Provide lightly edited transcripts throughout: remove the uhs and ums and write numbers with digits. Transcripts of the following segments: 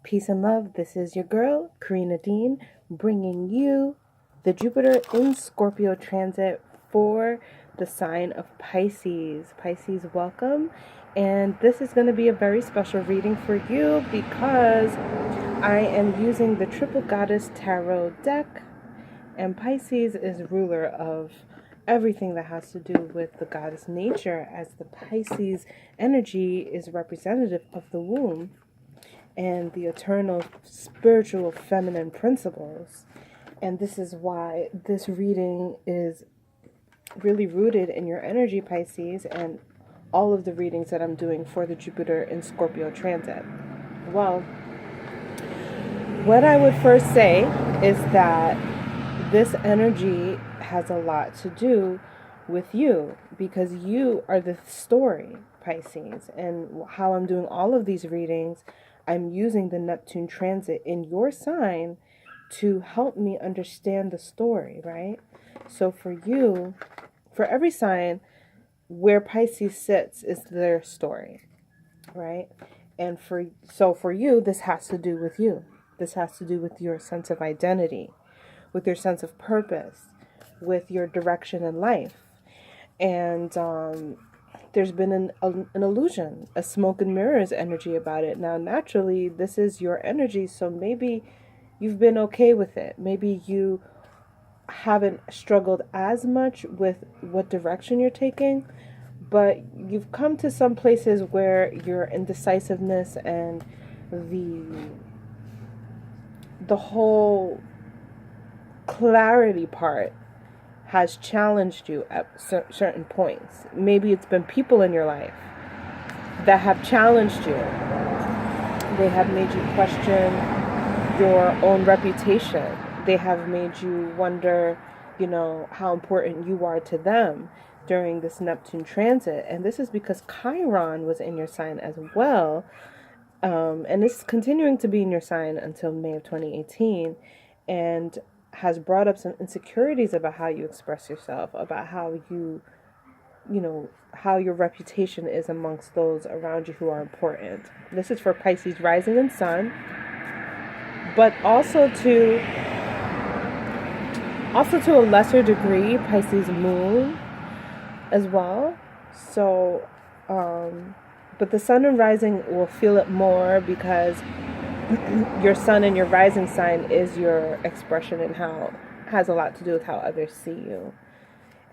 Peace and love. This is your girl, Karina Dean, bringing you the Jupiter in Scorpio transit for the sign of Pisces. Pisces, welcome. And this is going to be a very special reading for you because I am using the Triple Goddess Tarot deck, and Pisces is ruler of everything that has to do with the goddess nature, as the Pisces energy is representative of the womb and the eternal spiritual feminine principles. And this is why this reading is really rooted in your energy, Pisces, and all of the readings that I'm doing for the Jupiter in Scorpio transit. Well, what I would first say is that this energy has a lot to do with you, because you are the story, Pisces. And how I'm doing all of these readings, I'm using the Neptune transit in your sign to help me understand the story, right? So for you, for every sign, where Pisces sits is their story, right? And for you, this has to do with you. This has to do with your sense of identity, with your sense of purpose, with your direction in life. And there's been an illusion, a smoke and mirrors energy about it. Now, naturally, this is your energy, so maybe you've been okay with it. Maybe you haven't struggled as much with what direction you're taking, but you've come to some places where your indecisiveness and the whole clarity part has challenged you at certain points. Maybe it's been people in your life that have challenged you. They have made you question your own reputation. They have made you wonder, how important you are to them during this Neptune transit. And this is because Chiron was in your sign as well. And it's continuing to be in your sign until May of 2018. And has brought up some insecurities about how you express yourself, about how how your reputation is amongst those around you who are important. This is for Pisces rising and sun, but also to a lesser degree, Pisces moon as well. So, but the sun and rising will feel it more because your sun and your rising sign is your expression, and how has a lot to do with how others see you.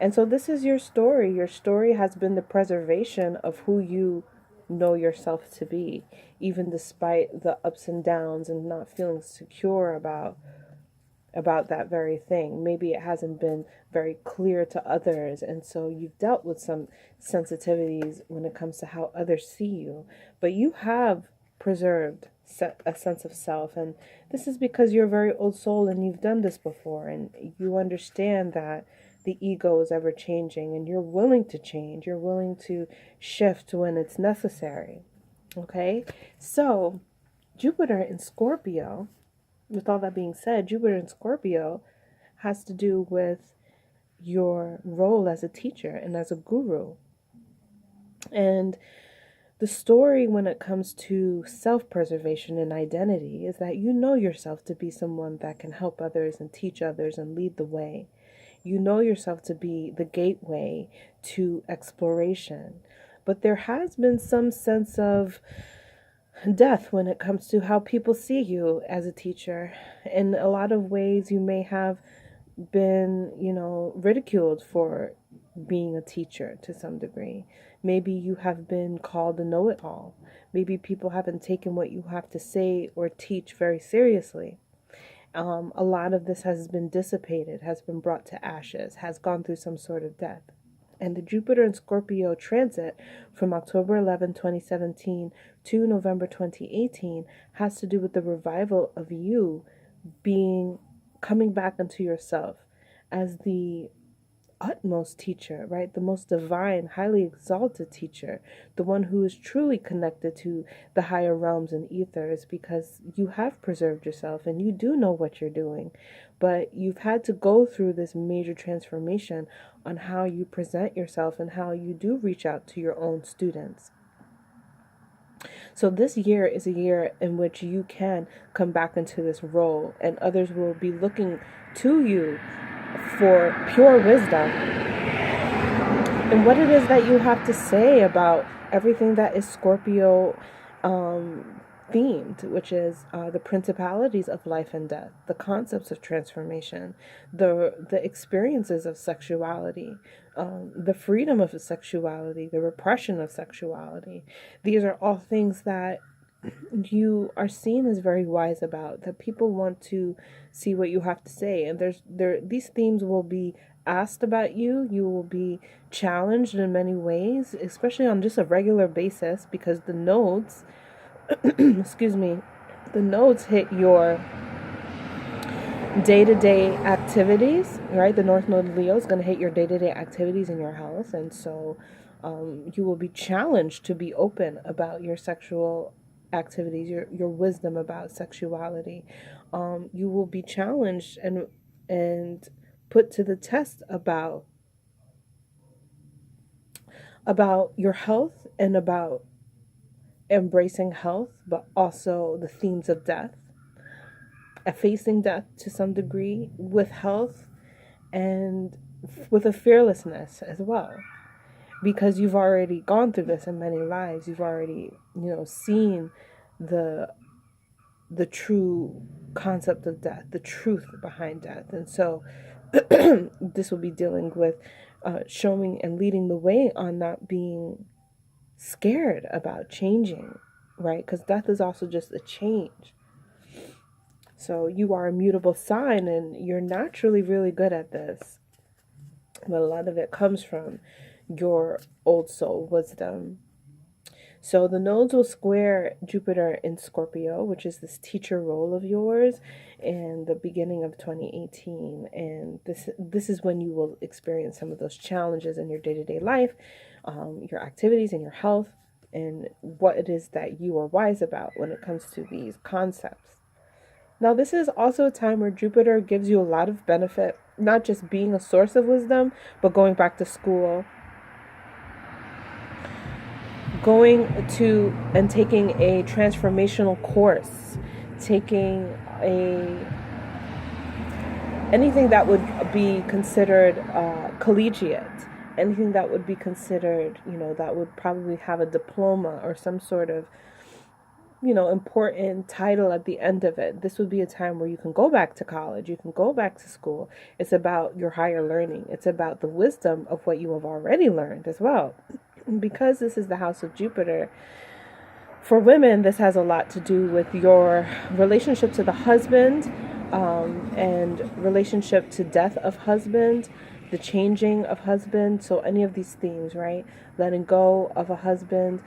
And so this is your story. Your story has been the preservation of who you know yourself to be, even despite the ups and downs and not feeling secure about that very thing. Maybe it hasn't been very clear to others, and so you've dealt with some sensitivities when it comes to how others see you, but you have preserved a sense of self. And this is because you're a very old soul and you've done this before, and you understand that the ego is ever changing, and you're willing to change. You're willing to shift when it's necessary. Okay? So Jupiter in Scorpio, with all that being said, Jupiter in Scorpio has to do with your role as a teacher and as a guru. And the story when it comes to self-preservation and identity is that you know yourself to be someone that can help others and teach others and lead the way. You know yourself to be the gateway to exploration. But there has been some sense of death when it comes to how people see you as a teacher. In a lot of ways, you may have been, ridiculed for being a teacher to some degree. Maybe you have been called a know-it-all. Maybe people haven't taken what you have to say or teach very seriously. A lot of this has been dissipated, has been brought to ashes, has gone through some sort of death. And the Jupiter in Scorpio transit from October 11, 2017 to November 2018 has to do with the revival of you coming back into yourself as the utmost teacher, right? The most divine, highly exalted teacher, the one who is truly connected to the higher realms and ethers, because you have preserved yourself and you do know what you're doing, but you've had to go through this major transformation on how you present yourself and how you do reach out to your own students. So this year is a year in which you can come back into this role, and others will be looking to you for pure wisdom and what it is that you have to say about everything that is Scorpio themed, which is the principalities of life and death, the concepts of transformation, the experiences of sexuality, the freedom of sexuality, the repression of sexuality. These are all things that you are seen as very wise about, that people want to see what you have to say. And these themes will be asked about you. You will be challenged in many ways, especially on just a regular basis, because the nodes excuse me, the nodes hit your day-to-day activities, right? The North Node Leo is going to hit your day-to-day activities in your health. And so you will be challenged to be open about your sexual activities, your wisdom about sexuality. You will be challenged and put to the test about your health and about embracing health, but also the themes of death, facing death to some degree with health and with a fearlessness as well, because you've already gone through this in many lives. You've already, seen the true concept of death, the truth behind death. And so this will be dealing with showing and leading the way on not being scared about changing, right? Because death is also just a change. So you are a mutable sign, and you're naturally really good at this. But a lot of it comes from your old soul wisdom. So the nodes will square Jupiter in Scorpio, which is this teacher role of yours, in the beginning of 2018. And this is when you will experience some of those challenges in your day-to-day life, your activities and your health, and what it is that you are wise about when it comes to these concepts. Now, this is also a time where Jupiter gives you a lot of benefit, not just being a source of wisdom, but going back to school, going to and taking a transformational course, taking anything that would be considered collegiate, anything that would be considered, that would probably have a diploma or some sort of, important title at the end of it. This would be a time where you can go back to college, you can go back to school. It's about your higher learning. It's about the wisdom of what you have already learned as well. Because this is the house of Jupiter, for women, this has a lot to do with your relationship to the husband, and relationship to death of husband, the changing of husband. So any of these themes, right? Letting go of a husband,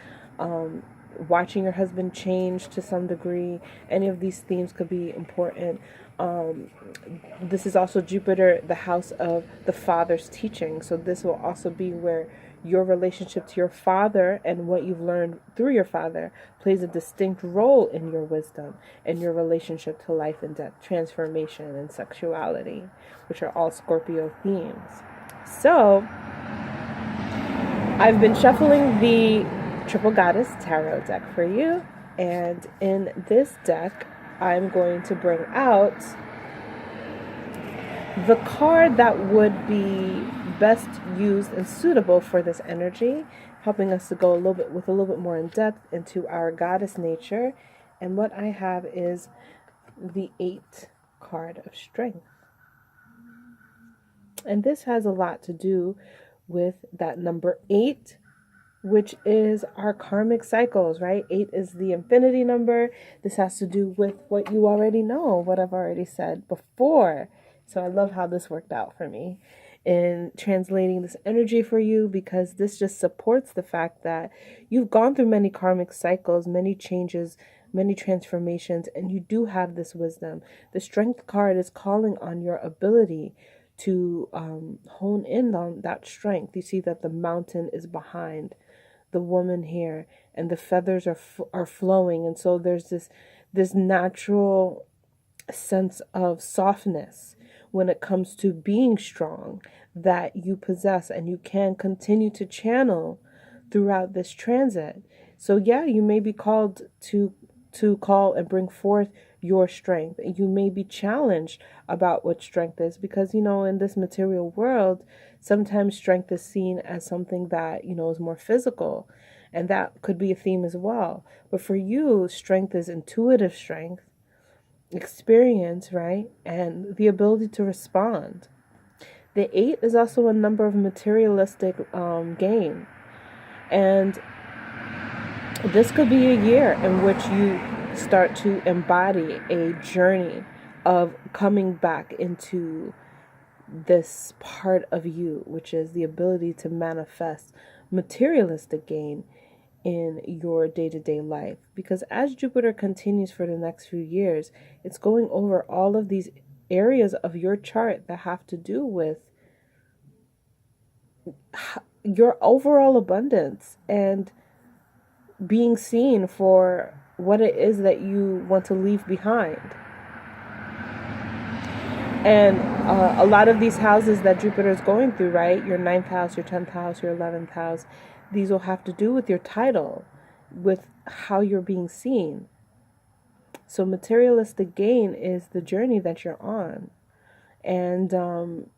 watching your husband change to some degree. Any of these themes could be important. This is also Jupiter, the house of the father's teaching. So this will also be where your relationship to your father and what you've learned through your father plays a distinct role in your wisdom and your relationship to life and death, transformation, and sexuality, which are all Scorpio themes. So I've been shuffling the Triple Goddess Tarot deck for you, and in this deck I'm going to bring out the card that would be best used and suitable for this energy, helping us to go a little bit more in depth into our goddess nature. And what I have is the 8 card of strength. And this has a lot to do with that number 8, which is our karmic cycles, right? 8 is the infinity number. This has to do with what you already know, what I've already said before. So I love how this worked out for me in translating this energy for you, because this just supports the fact that you've gone through many karmic cycles, many changes, many transformations, and you do have this wisdom. The strength card is calling on your ability to hone in on that strength. You see that the mountain is behind the woman here, and the feathers are flowing, and so there's this natural sense of softness when it comes to being strong that you possess, and you can continue to channel throughout this transit. So yeah, you may be called to call and bring forth your strength. You may be challenged about what strength is, because in this material world, sometimes strength is seen as something that is more physical, and that could be a theme as well. But for you, strength is intuitive strength, experience, right? And the ability to respond. The 8 is also a number of materialistic gain. And this could be a year in which you start to embody a journey of coming back into this part of you, which is the ability to manifest materialistic gain in your day-to-day life. Because as Jupiter continues for the next few years, it's going over all of these areas of your chart that have to do with your overall abundance and being seen for what it is that you want to leave behind. And a lot of these houses that Jupiter is going through, right? Your 9th house, your 10th house, your 11th house, these will have to do with your title, with how you're being seen. So materialistic gain is the journey that you're on. And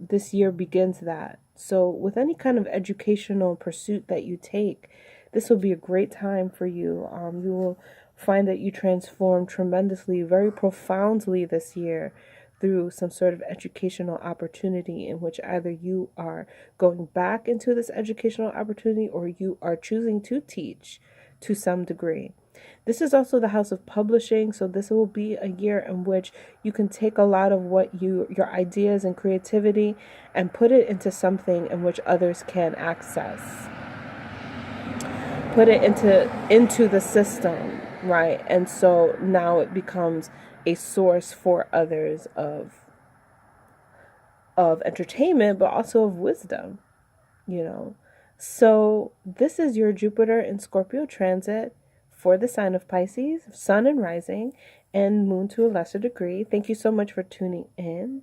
this year begins that. So with any kind of educational pursuit that you take, this will be a great time for you. You will find that you transform tremendously, very profoundly this year through some sort of educational opportunity in which either you are going back into this educational opportunity or you are choosing to teach to some degree. This is also the house of publishing, so this will be a year in which you can take a lot of what your ideas and creativity and put it into something in which others can access. Put it into the system, right? And so now it becomes a source for others of entertainment, but also of wisdom, So this is your Jupiter in Scorpio transit for the sign of Pisces, Sun and Rising, and Moon to a lesser degree. Thank you so much for tuning in.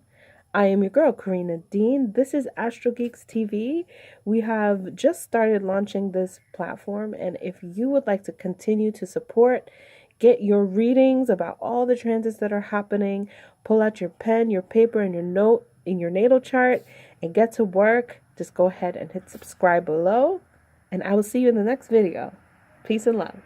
I am your girl, Karina Dean. This is Astro Geeks TV. We have just started launching this platform, and if you would like to continue to support, get your readings about all the transits that are happening, pull out your pen, your paper, and your note in your natal chart, and get to work, just go ahead and hit subscribe below, and I will see you in the next video. Peace and love.